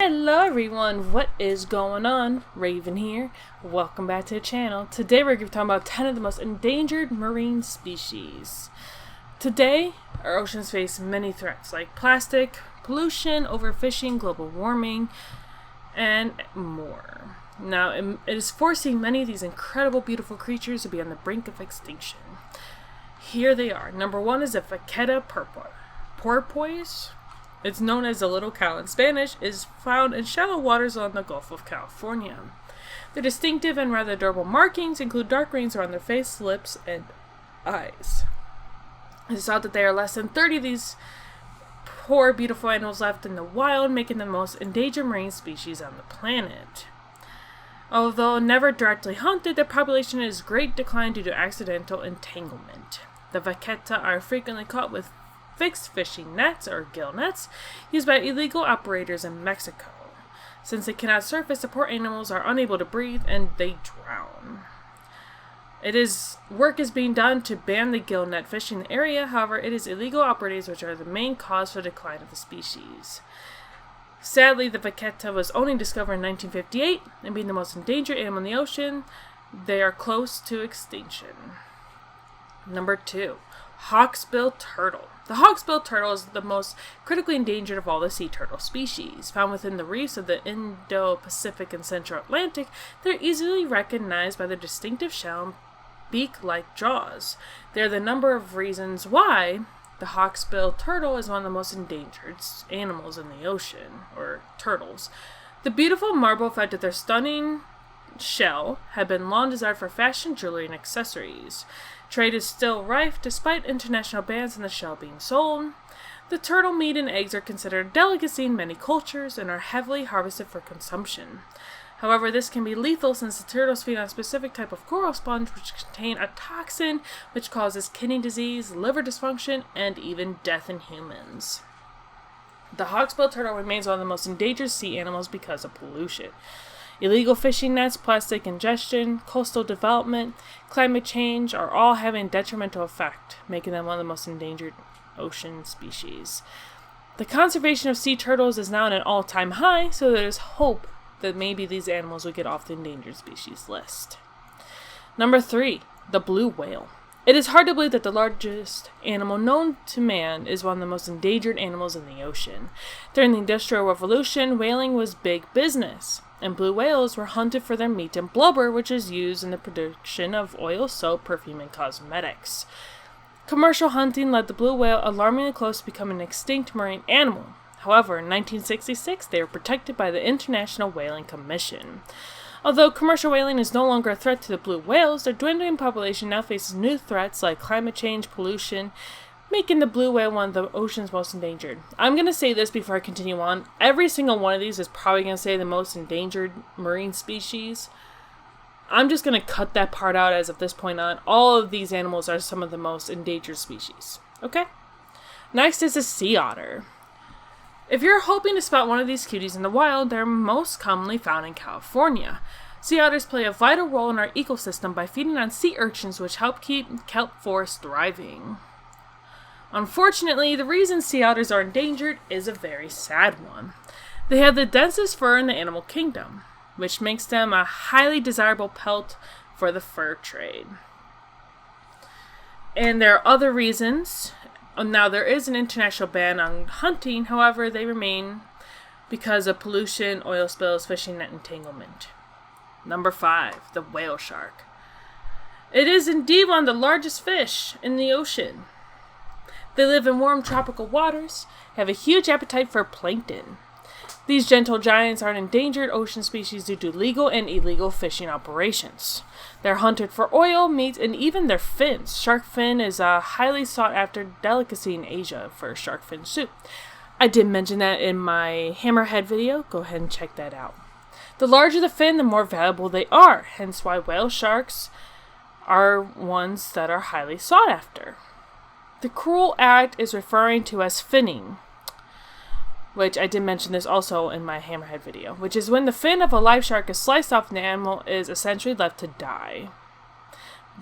Hello everyone, what is going on? Raven here. Welcome back to the channel. Today we're going to be talking about 10 of the most endangered marine species. Today, our oceans face many threats like plastic, pollution, overfishing, global warming, and more. Now, it is forcing many of these incredible, beautiful creatures to be on the brink of extinction. Here they are. Number 1 is the Vaqueta porpoise. It's known as the little cow in Spanish, is found in shallow waters along the Gulf of California. Their distinctive and rather adorable markings include dark rings around their face, lips, and eyes. It is thought that there are less than 30 of these poor, beautiful animals left in the wild, making them the most endangered marine species on the planet. Although never directly hunted, their population is great decline due to accidental entanglement. The Vaqueta are frequently caught with fixed fishing nets, or gill nets, used by illegal operators in Mexico. Since they cannot surface, the poor animals are unable to breathe and they drown. Work is being done to ban the gill net fishing in the area. However, it is illegal operators which are the main cause for the decline of the species. Sadly, the Vaqueta was only discovered in 1958, and being the most endangered animal in the ocean, they are close to extinction. Number 2. Hawksbill Turtle. The Hawksbill Turtle is the most critically endangered of all the sea turtle species. Found within the reefs of the Indo-Pacific and Central Atlantic, they're easily recognized by their distinctive shell and beak-like jaws. There are the number of reasons why the Hawksbill Turtle is one of the most endangered animals in the ocean, or turtles. The beautiful marble effect of their stunning shell had been long desired for fashion, jewelry, and accessories. Trade is still rife despite international bans on the shell being sold. The turtle meat and eggs are considered a delicacy in many cultures and are heavily harvested for consumption. However, this can be lethal since the turtles feed on a specific type of coral sponge which contain a toxin which causes kidney disease, liver dysfunction, and even death in humans. The Hawksbill turtle remains one of the most endangered sea animals because of pollution. Illegal fishing nets, plastic ingestion, coastal development, climate change are all having a detrimental effect, making them one of the most endangered ocean species. The conservation of sea turtles is now at an all-time high, so there is hope that maybe these animals will get off the endangered species list. Number 3, the blue whale. It is hard to believe that the largest animal known to man is one of the most endangered animals in the ocean. During the Industrial Revolution, whaling was big business, and blue whales were hunted for their meat and blubber, which is used in the production of oil, soap, perfume, and cosmetics. Commercial hunting led the blue whale alarmingly close to becoming an extinct marine animal. However, in 1966, they were protected by the International Whaling Commission. Although commercial whaling is no longer a threat to the blue whales, their dwindling population now faces new threats like climate change, pollution, making the blue whale one of the ocean's most endangered. I'm going to say this before I continue on. Every single one of these is probably going to say the most endangered marine species. I'm just going to cut that part out as of this point on. All of these animals are some of the most endangered species. Okay? Next is the sea otter. If you're hoping to spot one of these cuties in the wild, they're most commonly found in California. Sea otters play a vital role in our ecosystem by feeding on sea urchins, which help keep kelp forests thriving. Unfortunately, the reason sea otters are endangered is a very sad one. They have the densest fur in the animal kingdom, which makes them a highly desirable pelt for the fur trade. And there are other reasons. Now, there is an international ban on hunting, however, they remain because of pollution, oil spills, fishing net entanglement. Number 5, the whale shark. It is indeed one of the largest fish in the ocean. They live in warm tropical waters, have a huge appetite for plankton. These gentle giants are an endangered ocean species due to legal and illegal fishing operations. They're hunted for oil, meat, and even their fins. Shark fin is a highly sought-after delicacy in Asia for shark fin soup. I did mention that in my hammerhead video. Go ahead and check that out. The larger the fin, the more valuable they are, hence why whale sharks are ones that are highly sought after. The cruel act is referring to as finning, which I did mention this also in my hammerhead video, which is when the fin of a live shark is sliced off and the animal is essentially left to die.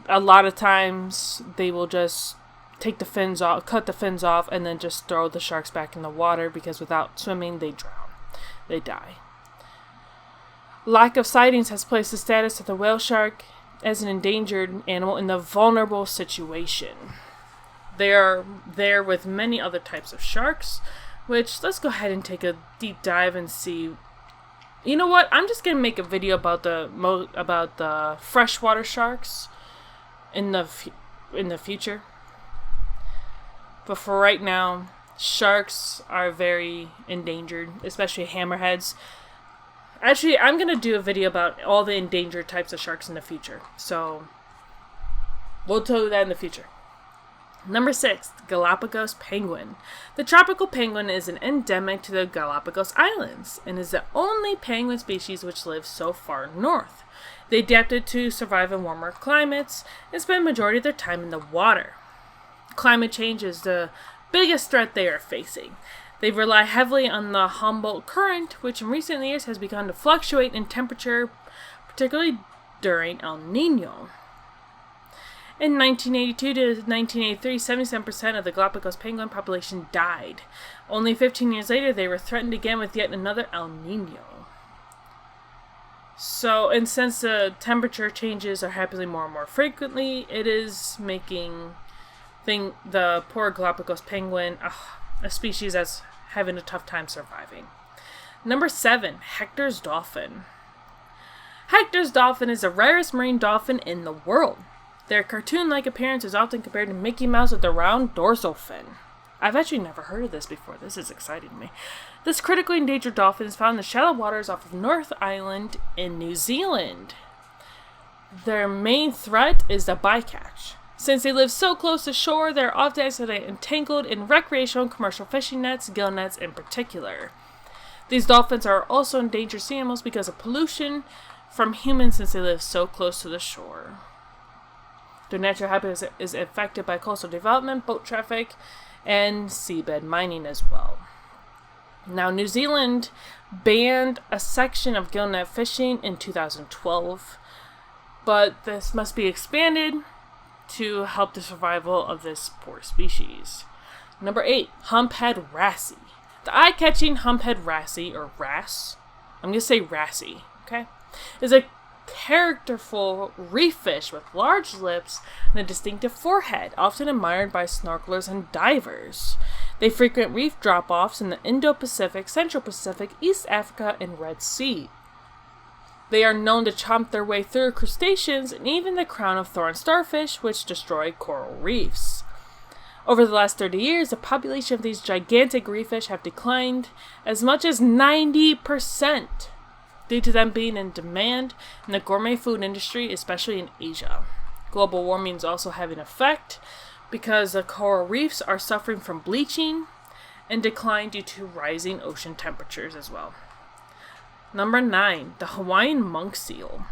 A lot of times they will just take the fins off, cut the fins off, and then just throw the sharks back in the water because without swimming they drown. they die. Lack of sightings has placed the status of the whale shark as an endangered animal in a vulnerable situation. They are there with many other types of sharks, which let's go ahead and take a deep dive and see. You know what? I'm just gonna make a video about the freshwater sharks in the future. But for right now, sharks are very endangered, especially hammerheads. Actually, I'm going to do a video about all the endangered types of sharks in the future. So, we'll tell you that in the future. Number 6, Galapagos Penguin. The tropical penguin is an endemic to the Galapagos Islands and is the only penguin species which lives so far north. They adapted to survive in warmer climates and spend the majority of their time in the water. Climate change is the biggest threat they are facing. They rely heavily on the Humboldt Current, which in recent years has begun to fluctuate in temperature, particularly during El Nino. In 1982 to 1983, 77% of the Galapagos penguin population died. Only 15 years later, they were threatened again with yet another El Nino. So, and since the temperature changes are happening more and more frequently, it is making the poor Galapagos penguin a species that's having a tough time surviving. Number 7, Hectors Dolphin. Hectors Dolphin is the rarest marine dolphin in the world. Their cartoon-like appearance is often compared to Mickey Mouse with a round dorsal fin. I've actually never heard of this before. This is exciting to me. This critically endangered dolphin is found in the shallow waters off of North Island in New Zealand. Their main threat is the bycatch. Since they live so close to shore, they are often accidentally entangled in recreational and commercial fishing nets, gill nets in particular. These dolphins are also endangered sea animals because of pollution from humans since they live so close to the shore. Their natural habitat is affected by coastal development, boat traffic, and seabed mining as well. Now, New Zealand banned a section of gill net fishing in 2012, but this must be expanded to help the survival of this poor species. Number 8, humphead wrasse. The eye-catching humphead wrasse, or wrasse, I'm going to say wrasse, okay, is a characterful reef fish with large lips and a distinctive forehead, often admired by snorkelers and divers. They frequent reef drop-offs in the Indo-Pacific, Central Pacific, East Africa, and Red Sea. They are known to chomp their way through crustaceans and even the crown of thorn starfish, which destroy coral reefs. Over the last 30 years, the population of these gigantic reef fish have declined as much as 90%, due to them being in demand in the gourmet food industry, especially in Asia. Global warming is also having an effect because the coral reefs are suffering from bleaching and decline due to rising ocean temperatures as well. Number 9, the Hawaiian monk seal.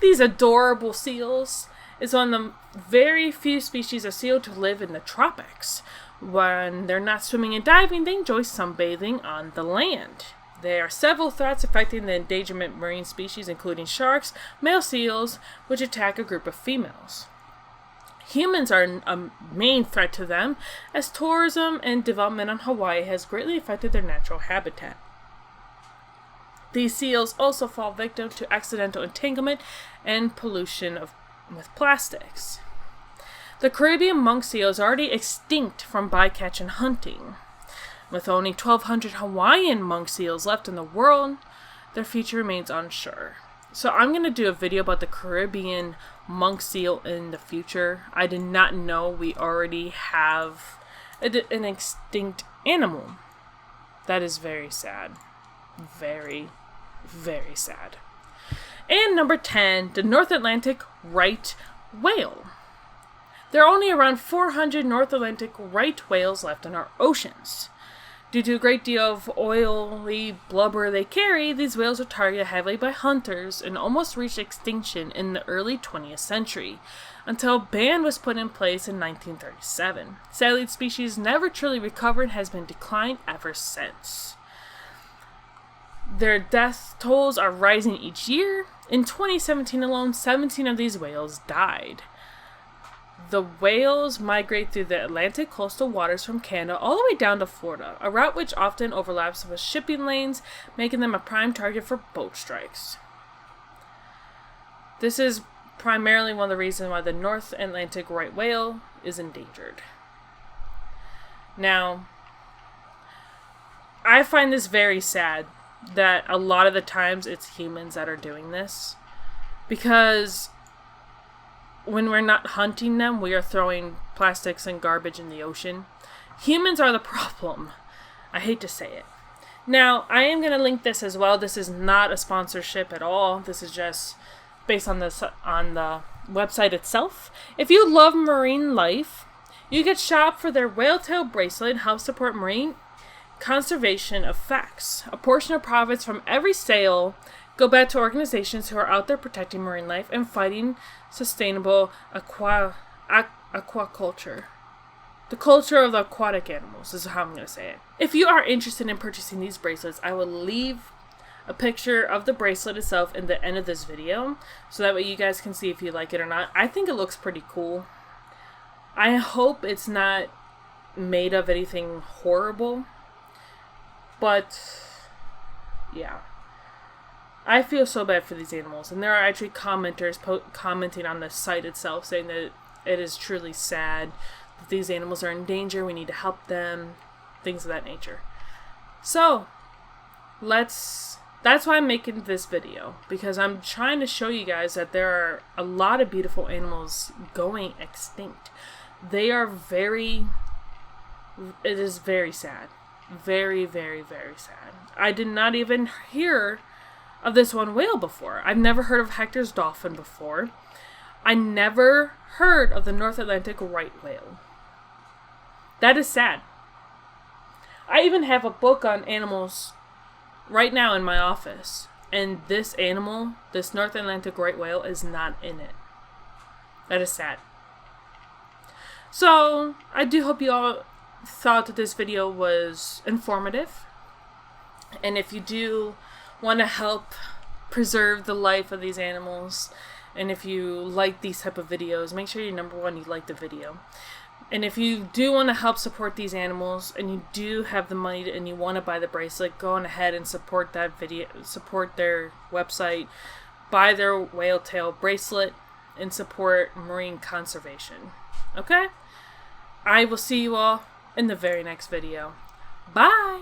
These adorable seals is one of the very few species of seal to live in the tropics. When they're not swimming and diving, they enjoy sunbathing on the land. There are several threats affecting the endangered marine species, including sharks, male seals, which attack a group of females. Humans are a main threat to them, as tourism and development on Hawaii has greatly affected their natural habitat. These seals also fall victim to accidental entanglement and pollution with plastics. The Caribbean monk seal is already extinct from bycatch and hunting. With only 1,200 Hawaiian monk seals left in the world, their future remains unsure. So I'm going to do a video about the Caribbean monk seal in the future. I did not know we already have an extinct animal. That is very sad. Very, very sad. And number 10, the North Atlantic right whale. There are only around 400 North Atlantic right whales left in our oceans. Due to a great deal of oily blubber they carry, these whales are targeted heavily by hunters and almost reached extinction in the early 20th century, until a ban was put in place in 1937. Sadly, the species never truly recovered and has been declined ever since. Their death tolls are rising each year. In 2017 alone, 17 of these whales died. The whales migrate through the Atlantic coastal waters from Canada all the way down to Florida, a route which often overlaps with shipping lanes, making them a prime target for boat strikes. This is primarily one of the reasons why the North Atlantic right whale is endangered. Now, I find this very sad that a lot of the times it's humans that are doing this, because when we're not hunting them, we are throwing plastics and garbage in the ocean. Humans are the problem. I hate to say it. Now, I am going to link this as well. This is not a sponsorship at all. This is just based on the website itself. If you love marine life, you can shop for their whale tail bracelet and help support marine conservation of facts. A portion of profits from every sale go back to organizations who are out there protecting marine life and fighting sustainable aquaculture. The culture of the aquatic animals is how I'm going to say it. If you are interested in purchasing these bracelets, I will leave a picture of the bracelet itself in the end of this video, so that way you guys can see if you like it or not. I think it looks pretty cool. I hope it's not made of anything horrible, but yeah. I feel so bad for these animals, and there are actually commenters commenting on the site itself saying that it is truly sad that these animals are in danger, we need to help them, things of that nature. So, that's why I'm making this video, because I'm trying to show you guys that there are a lot of beautiful animals going extinct. It is very sad. Very, very, very sad. I did not even hear of this one whale before. I've never heard of Hectors Dolphin before. I never heard of the North Atlantic right whale. That is sad. I even have a book on animals right now in my office, and this animal, this North Atlantic right whale, is not in it. That is sad. So, I do hope you all thought that this video was informative, and if you do want to help preserve the life of these animals, and if you like these type of videos, make sure you like the video. And if you do want to help support these animals, and you do have the money and you want to buy the bracelet, go on ahead and support that video, support their website, buy their whale tail bracelet, and support marine conservation. Okay? I will see you all in the very next video. Bye!